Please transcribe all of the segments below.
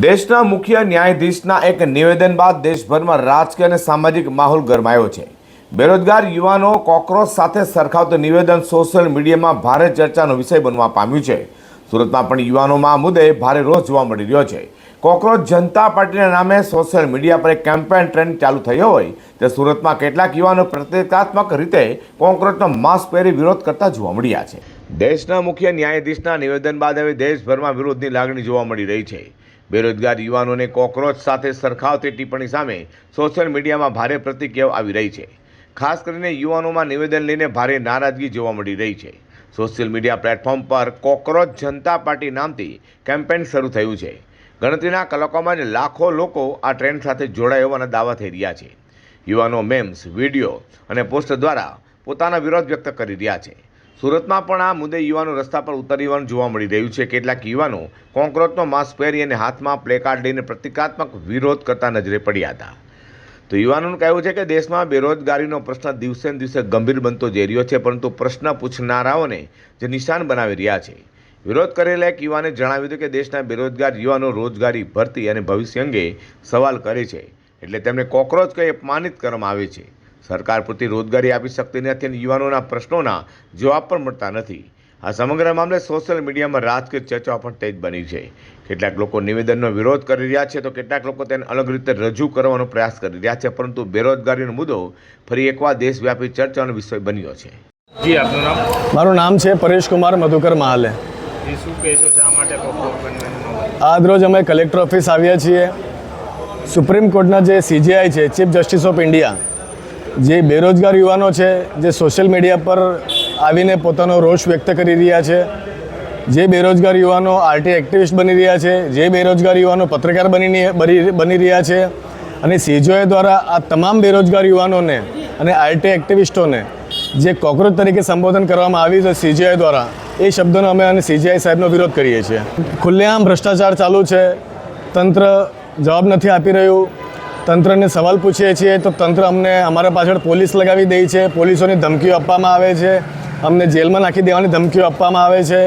દેશના મુખ્ય ન્યાયાધીશના એક નિવેદન બાદ દેશભરમાં રાજકીય અને સામાજિક માહોલ ગરમાયો છે। બેરોજગાર યુવાનો કોકરોચ સાથે સરખાવતું નિવેદન સોશિયલ મીડિયામાં ભારે ચર્ચાનો વિષય બનવા પામ્યું છે। સુરતમાં પણ યુવાનોમાં આ મુદ્દે ભારે રોષ જોવા મળી રહ્યો છે। કોકરોચ જનતા પાર્ટીના નામે સોશિયલ મીડિયા પર એક કેમ્પેન ટ્રેન્ડ ચાલુ થયો હોય તે સુરતમાં કેટલાક યુવાનો પ્રતિકાત્મક રીતે કોકરોચનો માસ્ક પહેરી વિરોધ કરતા જોવા મળ્યા છે। દેશના મુખ્ય ન્યાયાધીશના નિવેદન બાદ હવે દેશભરમાં વિરોધની લાગણી જોવા મળી રહી છે। બેરોજગાર યુવાનોને કોકરોચ સાથે સરખાવતી ટિપ્પણી સામે સોશિયલ મીડિયામાં ભારે પ્રતિક્રિયાઓ આવી રહી છે। ખાસ કરીને યુવાનોમાં નિવેદન લઈને ભારે નારાજગી જોવા મળી રહી છે। સોશિયલ મીડિયા પ્લેટફોર્મ પર કોકરોચ જનતા પાર્ટી નામથી કેમ્પેન શરૂ થયું છે। ગણતરીના કલાકોમાં જ લાખો લોકો આ ટ્રેન્ડ સાથે જોડાયા હોવાના દાવા થઈ રહ્યા છે। યુવાનો મેમ્સ, વિડીયો અને પોસ્ટ દ્વારા પોતાના વિરોધ વ્યક્ત કરી રહ્યા છે। સુરતમાં પણ આ મુદ્દે યુવાનો રસ્તા પર ઉતરવાનું જોવા મળી રહ્યું છે। કેટલાક યુવાનો કોકરોચનો માસ્ક પહેરી અને હાથમાં પ્લેકાર્ડ લઈને પ્રતિકાત્મક વિરોધ કરતા નજરે પડ્યા હતા। તો યુવાનોનું કહેવું છે કે દેશમાં બેરોજગારીનો પ્રશ્ન દિવસે ને દિવસે ગંભીર બનતો જઈ રહ્યો છે, પરંતુ પ્રશ્ન પૂછનારાઓને જે નિશાન બનાવી રહ્યા છે। વિરોધ કરેલા એક યુવાને જણાવ્યું હતું કે દેશના બેરોજગાર યુવાનો રોજગારી, ભરતી અને ભવિષ્ય અંગે સવાલ કરે છે, એટલે તેમને કોકરોચ કહી અપમાનિત કરવામાં આવે છે। સરકાર પૂરતી રોજગારી આપી શકતી નથી અને યુવાનોના પ્રશ્નોના જવાબ પણ મળતા નથી। આ સમગ્ર મામલે સોશિયલ મીડિયામાં રાજકીય ચર્ચાઓ પણ તેજ બની છે। કેટલાક લોકો નિવેદનનો વિરોધ કરી રહ્યા છે, તો કેટલાક લોકો તેને અલગ રીતે રજૂ કરવાનો પ્રયાસ કરી રહ્યા છે, પરંતુ બેરોજગારીનો મુદ્દો ફરી એકવાર દેશવ્યાપી ચર્ચાનો વિષય બન્યો છે। જી, આપનું નામ? મારું નામ છે પરેશ કુમાર મધુકર મહાલે। જી, શું કહેશો, શા માટે કોકરોચ બનવાનું? આજ રોજ અમે કલેક્ટર ઓફિસ આવ્યા છીએ। સુપ્રીમ કોર્ટના જે CJI છે, ચીફ જસ્ટિસ ઓફ ઇન્ડિયા, જે બેરોજગાર યુવાનો છે, જે સોશિયલ મીડિયા પર આવીને પોતાનો રોષ વ્યક્ત કરી રહ્યા છે, જે બેરોજગાર યુવાનો આરટી એક્ટિવિસ્ટ બની રહ્યા છે, જે બેરોજગાર યુવાનો પત્રકાર બની રહ્યા છે, અને CJI દ્વારા આ તમામ બેરોજગાર યુવાનોને અને આરટી એક્ટિવિસ્ટોને જે કોકરોચ તરીકે સંબોધન કરવામાં આવ્યું છે CJI દ્વારા, એ શબ્દોનો અમે અને CJI સાહેબનો વિરોધ કરીએ છીએ। ખુલ્લેઆમ ભ્રષ્ટાચાર ચાલુ છે, તંત્ર જવાબ નથી આપી રહ્યું। તંત્રને સવાલ પૂછીએ છીએ તો તંત્ર અમને અમારા પાછળ પોલીસ લગાવી દે છે, પોલીસોની ધમકીઓ આપવામાં આવે છે, અમને જેલમાં નાખી દેવાની ધમકીઓ આપવામાં આવે છે।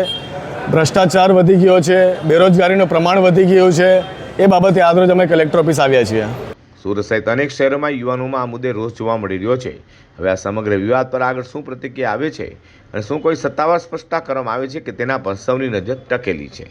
ભ્રષ્ટાચાર વધી ગયો છે, બેરોજગારીનું પ્રમાણ વધી ગયું છે। એ બાબતે આજરોજ અમે કલેક્ટર ઓફિસ આવ્યા છીએ। સુરત સહિત અનેક શહેરોમાં યુવાનોમાં આ મુદ્દે રોષ જોવા મળી રહ્યો છે। હવે આ સમગ્ર વિવાદ પર આગળ શું પ્રતિક્રિયા આવે છે અને શું કોઈ સત્તાવાર સ્પષ્ટતા કરવામાં આવે છે કે તેના પર સૌની નજર ટકેલી છે।